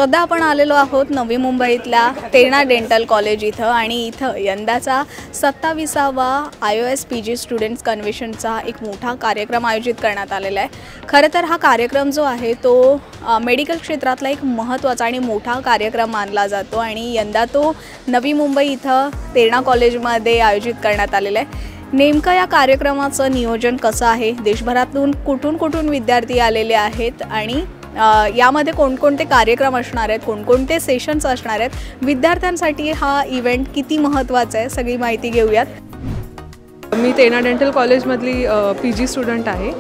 सध्या आपण आलेलो आहोत नवी मुंबईतल्या तेरणा डेंटल कॉलेज इथं आणि इथं यंदाचा 27वा IOS PG स्टुडंट्स कन्व्हेन्शनचा एक मोठा कार्यक्रम आयोजित करण्यात आलेला आहे। खरं तर हा कार्यक्रम जो आहे तो मेडिकल क्षेत्रातला एक महत्त्वाचा आणि मोठा कार्यक्रम मानला जातो आणि यंदा तो नवी मुंबई इथं तेरणा कॉलेजमध्ये आयोजित करण्यात आलेला आहे। नेमकं या कार्यक्रमाचं नियोजन कसं आहे, देशभरातून कुठून विद्यार्थी आलेले आहेत आणि यामध्ये कोणकोणते कार्यक्रम असणार आहेत, कोणकोणते सेशन्स असणार आहेत, विद्यार्थ्यांसाठी हा इव्हेंट किती महत्त्वाचा आहे, सगळी माहिती घेऊयात। मी तेरणा डेंटल कॉलेजमधली PG स्टुडंट आहे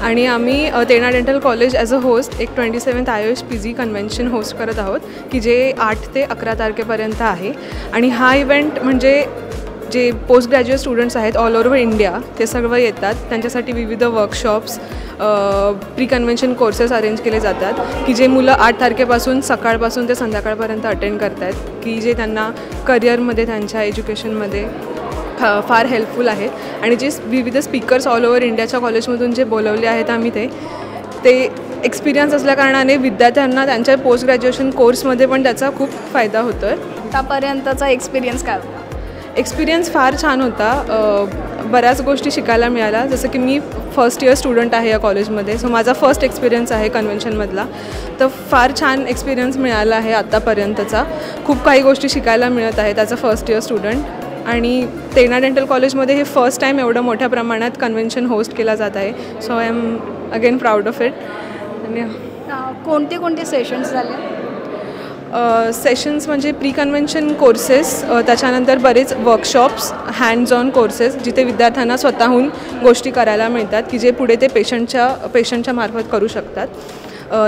आणि आम्ही Terna dental college as a host एक 27th IOS PG convention host करत आहोत की जे 8 ते 11 तारखेपर्यंत आहे। आणि हा इव्हेंट म्हणजे जे पोस्ट ग्रॅज्युएट स्टुडंट्स आहेत ऑल ओव्हर इंडिया ते सर्व येतात। त्यांच्यासाठी विविध workshops pre convention courses arrange केले जातात की जे मुलं 8 तारखेपासून सकाळपासून ते संध्याकाळपर्यंत अटेंड करत आहेत की जे त्यांना करिअरमध्ये त्यांच्या एज्युकेशनमध्ये फार हेल्पफुल आहेत। आणि जे विविध स्पीकर्स ऑल ओव्हर इंडियाच्या कॉलेजमधून जे बोलवले आहेत आम्ही ते एक्सपिरियन्स असल्याकारणाने विद्यार्थ्यांना त्यांच्या पोस्ट ग्रॅज्युएशन कोर्समध्ये पण त्याचा खूप फायदा होतो आहे। आतापर्यंतचा एक्सपिरियन्स काय होता? एक्सपिरियन्स फार छान होता। बऱ्याच गोष्टी शिकायला मिळाल्या, जसं की मी फर्स्ट इयर स्टुडंट आहे या कॉलेजमध्ये, सो माझा फर्स्ट एक्सपिरियन्स आहे कन्व्हेन्शनमधला। तर फार छान एक्सपिरियन्स मिळाला आहे आत्तापर्यंतचा। खूप काही गोष्टी शिकायला मिळत आहेत as a first year student. आणि तेरणा डेंटल कॉलेजमध्ये हे फर्स्ट टाईम एवढं मोठ्या प्रमाणात कन्व्हेन्शन होस्ट केला जात आहे, so I am again proud of it. आणि कोणते सेशन्स झाले? सेशन्स म्हणजे प्री कन्व्हेन्शन कोर्सेस, त्याच्यानंतर बरेच वर्कशॉप्स, हँड्स ऑन कोर्सेस जिथे विद्यार्थ्यांना स्वतःहून गोष्टी करायला मिळतात की जे पुढे ते पेशंटच्या मार्फत करू शकतात।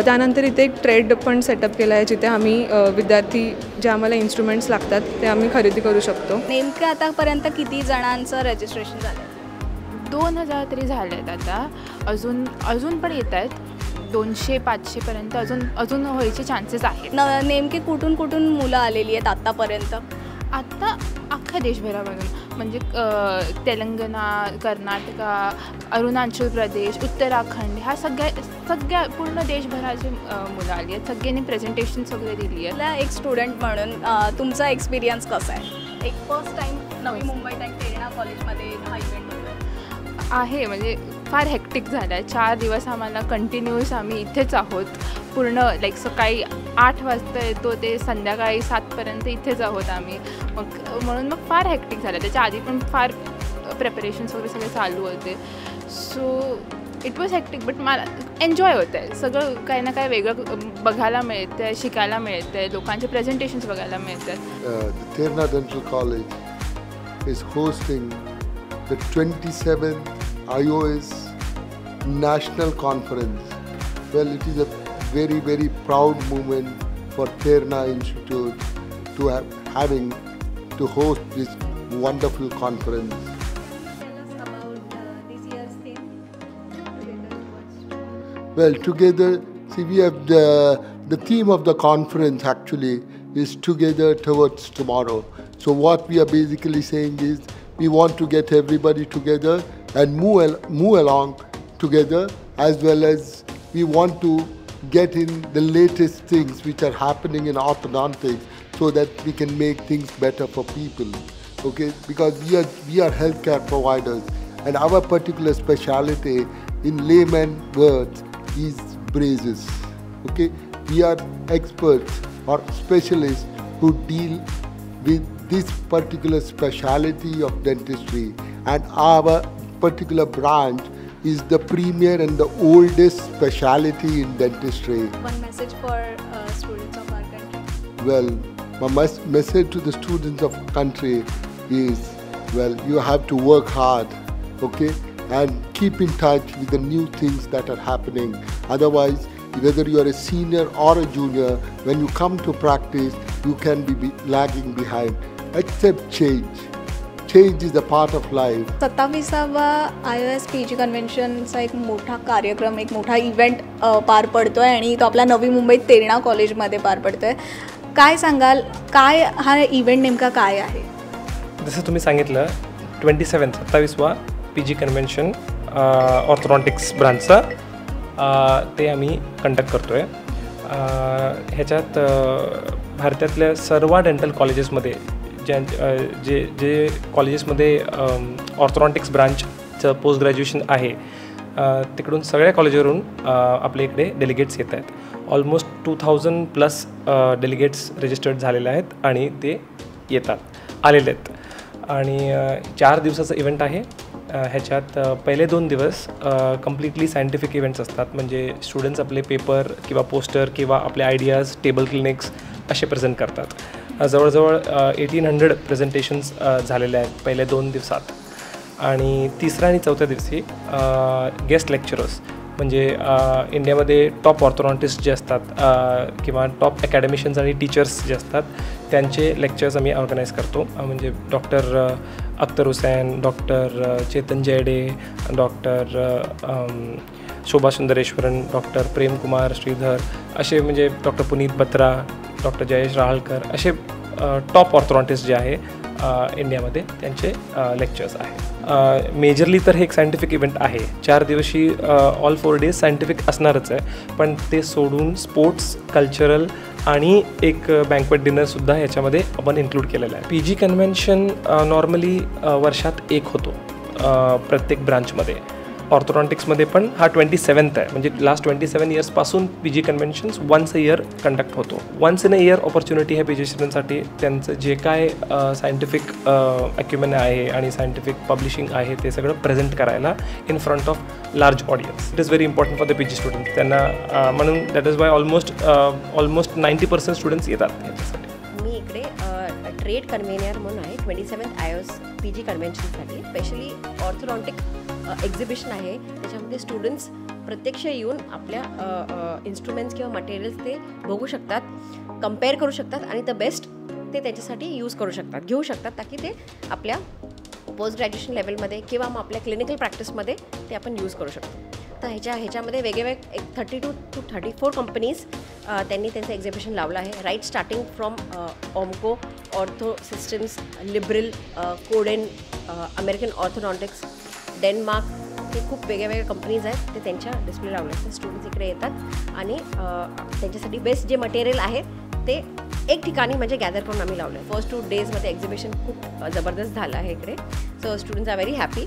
त्यानंतर इथे एक ट्रेड पण सेटअप केला आहे जिथे आम्ही विद्यार्थी जे आम्हाला इन्स्ट्रुमेंट्स लागतात ते आम्ही खरेदी करू शकतो। नेमकं आतापर्यंत किती जणांचं रजिस्ट्रेशन झालं? 2000 तरी झाले आहेत आता, अजून पण येत आहेत 200-500 पर्यंत अजून व्हायचे चान्सेस आहेत। नेमके कुठून मुलं आलेली आहेत आत्तापर्यंत? आत्ता अख्ख्या देशभरामधून म्हणजे तेलंगणा, कर्नाटका, अरुणाचल प्रदेश, उत्तराखंड ह्या सगळ्या पूर्ण देशभराचे मुलं आली आहेत। सगळ्यांनी प्रेझेंटेशन्स वगैरे दिली आहे। एक स्टुडंट म्हणून तुमचा एक्सपिरियन्स कसा आहे? एक फर्स्ट टाईम नवी मुंबईत आणि तेरणा कॉलेजमध्ये हा इव्हेंट आहे, म्हणजे फार हेक्टिक झालं आहे। 4 दिवस आम्हाला कंटिन्यूअस आम्ही इथेच आहोत, पूर्ण लाईक सकाळी 8 वाजता येतो ते संध्याकाळी 7 पर्यंत इथेच आहोत आम्ही। म्हणून फार हेक्टिक झालं। त्याच्या आधी पण फार प्रिपरेशन्स वगैरे सगळे चालू होते, so it was hectic but मला एन्जॉय होतं आहे। सगळं काही ना काही वेगळं बघायला मिळतं आहे, शिकायला मिळतं आहे, लोकांचे प्रेझेंटेशन्स बघायला मिळतात। Terna dental college is hosting the 27th IOS National Conference. Well, it is a very proud moment for Terna Institute to having to host this wonderful conference. Tell us about this year's theme. Well, together, see, we have the theme of the conference actually is Together Towards Tomorrow. So what we are basically saying is we want to get everybody together and move along together, as well as we want to get in the latest things which are happening in orthodontics so that we can make things better for people. Okay, because we are healthcare providers and our particular specialty in layman words is braces. Okay, we are experts or specialists who deal with this particular specialty of dentistry, and our particular branch is the premier and the oldest specialty in dentistry. One message for students of our country. Well, my message to the students of country is, well, you have to work hard, okay, and keep in touch with the new things that are happening. Otherwise, whether you are a senior or a junior, when you come to practice, you can be lagging behind. Accept change. Change is a part of life. 27वा IOS PG कन्व्हेन्शनचा एक मोठा कार्यक्रम, एक मोठा event पार पडतोय आणि तो आपल्या नवी मुंबईत तेरणा कॉलेजमध्ये पार पडतोय। काय सांगाल, काय हा इव्हेंट नेमका काय आहे? जसं तुम्ही सांगितलं 27वा PG कन्व्हेन्शन ऑर्थोडॉन्टिक्स ब्रांचचा ते आम्ही कंडक्ट करतोय। ह्याच्यात भारतातल्या सर्व डेंटल कॉलेजेसमध्ये जे जे कॉलेजेसमध्ये ऑर्थोडॉन्टिक्स ब्रांचचं पोस्ट ग्रॅज्युएशन आहे तिकडून सगळ्या कॉलेजवरून आपल्या इकडे डेलिगेट्स येत आहेत. ऑलमोस्ट 2000+ डेलिगेट्स रजिस्टर्ड झालेले आहेत आणि ते आलेले आहेत. आणि 4 दिवसाचं इव्हेंट आहे. ह्याच्यात पहिले 2 दिवस कम्प्लिटली सायंटिफिक इव्हेंट्स असतात. म्हणजे स्टुडंट्स आपले पेपर किंवा पोस्टर किंवा आपले आयडियाज, टेबल क्लिनिक्स असे प्रेझेंट करतात. जवळजवळ 1800 प्रेझेंटेशन्स झालेले आहेत पहिल्या 2 दिवसात. आणि तिसऱ्या आणि चौथ्या दिवशी गेस्ट लेक्चरर्स म्हणजे इंडियामध्ये टॉप ऑर्थोडॉन्टिस्ट जे असतात किंवा टॉप अकॅडमिशियन्स आणि टीचर्स जे असतात त्यांचे लेक्चर्स आम्ही ऑर्गनाईज करतो. म्हणजे doctor Akhtar Hussain, doctor Chetan Jayade, doctor Shobha Sundareswaran, doctor Premkumar Shridhar असे म्हणजे डॉक्टर पुनीत बत्रा, डॉक्टर जयेश राहळकर असे टॉप ऑर्थोडॉन्टिस्ट जे आहे इंडियामध्ये त्यांचे लेक्चर्स आहेत. मेजरली तर हे एक सायंटिफिक इव्हेंट आहे. 4 दिवशी ऑल 4 डेज सायंटिफिक असणारच आहे, पण ते सोडून स्पोर्ट्स, कल्चरल आणि एक बँक्वेट डिनरसुद्धा ह्याच्यामध्ये आपण इन्क्लूड केलेलं आहे. PG कन्व्हेन्शन नॉर्मली वर्षात एक होतो प्रत्येक ब्रांचमध्ये. ऑर्थोडॉन्टिक्समध्ये पण हा 27th आहे. म्हणजे लास्ट 27 इयर्सपासून PG conventions once a year conduct होतो. Once in a year opportunity आहे PG स्टुडंटसाठी त्यांचं जे काय सायंटिफिक अक्युमेन आहे आणि सायंटिफिक पब्लिशिंग आहे ते सगळं प्रेझेंट करायला in front of large audience. It is very important for the PG students. त्यांना म्हणून that is why almost 90% students येतात याच्यासाठी. मी इकडे ट्रेड कन्व्हेनियर म्हणून आहे 27th IOS PG कन्व्हेन्शनसाठी. स्पेशली ऑर्थोडॉन्टिक एक्झिबिशन आहे. त्याच्यामध्ये स्टुडंट्स प्रत्यक्ष येऊन आपल्या इन्स्ट्रुमेंट्स किंवा मटेरियल्स ते बघू शकतात, कम्पेअर करू शकतात आणि द बेस्ट ते त्याच्यासाठी यूज करू शकतात, घेऊ शकतात, ताकी ते आपल्या पोस्ट ग्रॅज्युएशन लेवलमध्ये किंवा मग आपल्या क्लिनिकल प्रॅक्टिसमध्ये ते आपण यूज करू शकतो. तर ह्याच्यामध्ये वेगवेगळे 32 to 34 कंपनीज त्यांनी त्यांचं एक्झिबिशन लावलं आहे. Right starting from Ormco, ortho systems, liberal, कोडेन, अमेरिकन ऑर्थोडॉन्टिक्स, डेन्मार्क, हे खूप वेगवेगळ्या कंपनीज आहेत ते त्यांच्या डिस्प्ले लावले आहेत. स्टुडंट्स इकडे येतात आणि त्यांच्यासाठी बेस्ट जे मटेरियल आहे ते एक ठिकाणी म्हणजे गॅदर करून आम्ही लावलं आहे. फर्स्ट 2 डेजमध्ये एक्झिबिशन खूप जबरदस्त झालं आहे इकडे. So students are very happy.